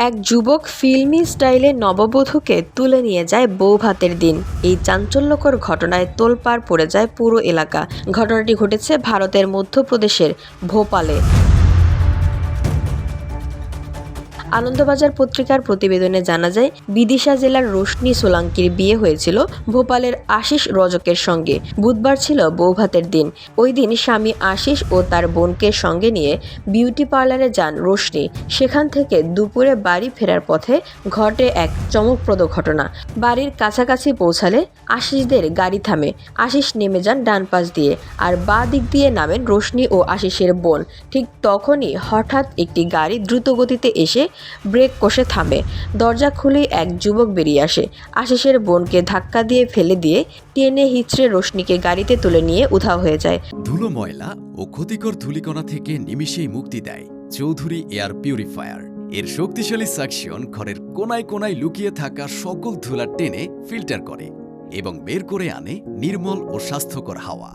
এক যুবক ফিল্মি স্টাইলে নববধূকে তুলে নিয়ে যায় বৌভাতের দিন। এই চাঞ্চল্যকর ঘটনায় তোলপাড় পড়ে যায় পুরো এলাকা। ঘটনাটি ঘটেছে ভারতের মধ্যপ্রদেশের ভোপালে। আনন্দবাজার পত্রিকার প্রতিবেদনে জানা যায়, বিদিশা জেলার রোশনি সোলাঙ্কির বিয়ে হয়েছিল ভোপালের আশিস রজকের সঙ্গে। বুধবার ছিল বৌভাতের দিন। ওই দিন স্বামী আশিস ও তার বোনকে সঙ্গে নিয়ে বিউটি পার্লারে যান রোশনি। সেখান থেকে দুপুরে বাড়ি ফেরার পথে ঘটে এক চমকপ্রদ ঘটনা। বাড়ির কাছাকাছি পৌঁছালে আশিসদের গাড়ি থামে। আশিস নেমে যান ডান পাশ দিয়ে, আর বাঁ দিক দিয়ে নামেন রোশনি ও আশিসের বোন। ঠিক তখনই হঠাৎ একটি গাড়ি দ্রুত গতিতে এসে ব্রেক কষে থামে। দরজা খুলেই এক যুবক বেরিয়ে আসে। আশিসের বোনকে ধাক্কা দিয়ে ফেলে দিয়ে টেনে হিচড়ে রোশনিকে গাড়িতে তুলে নিয়ে উধাও হয়ে যায়। ধুলো, ময়লা ও ক্ষতিকর ধূলিকণা থেকে নিমিষেই মুক্তি দেয় চৌধুরী এয়ার পিউরিফায়ার। এর শক্তিশালী সাকশন ঘরের কোনায় কোনায় লুকিয়ে থাকা সকল ধুলা টেনে ফিল্টার করে এবং বের করে আনে নির্মল ও স্বাস্থ্যকর হাওয়া।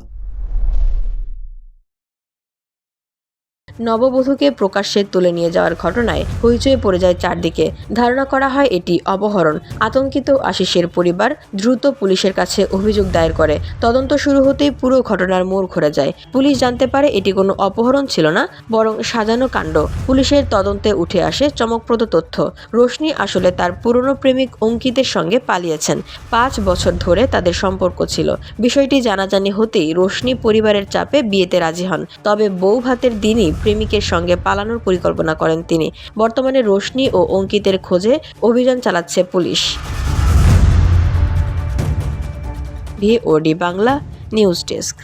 নববধূকে প্রকাশ্যে তুলে নিয়ে যাওয়ার ঘটনায় হইচই পড়ে যায় চারদিকে। ধারণা করা হয় এটি অপহরণ। আতঙ্কিত আশিসের পরিবার দ্রুত পুলিশের কাছে অভিযোগ দায়ের করে। তদন্ত শুরু হতেই পুরো ঘটনার মোড় ঘুরে যায়। পুলিশ জানতে পারে এটি কোনো অপহরণ ছিল না, বরং সাজানো কাণ্ড। পুলিশের তদন্তে উঠে আসে চমকপ্রদ তথ্য। রোশনি আসলে তার পুরনো প্রেমিক অঙ্কিতের সঙ্গে পালিয়েছেন। 5 বছর ধরে তাদের সম্পর্ক ছিল। বিষয়টি জানাজানি হতেই রোশনি পরিবারের চাপে বিয়েতে রাজি হন। তবে বৌভাতের দিনই প্রেমিকের সঙ্গে পালানোর পরিকল্পনা করেন তিনি। বর্তমানে রোশনি ও অঙ্কিতের খোঁজে অভিযান চালাচ্ছে police. VOD Bangla news desk.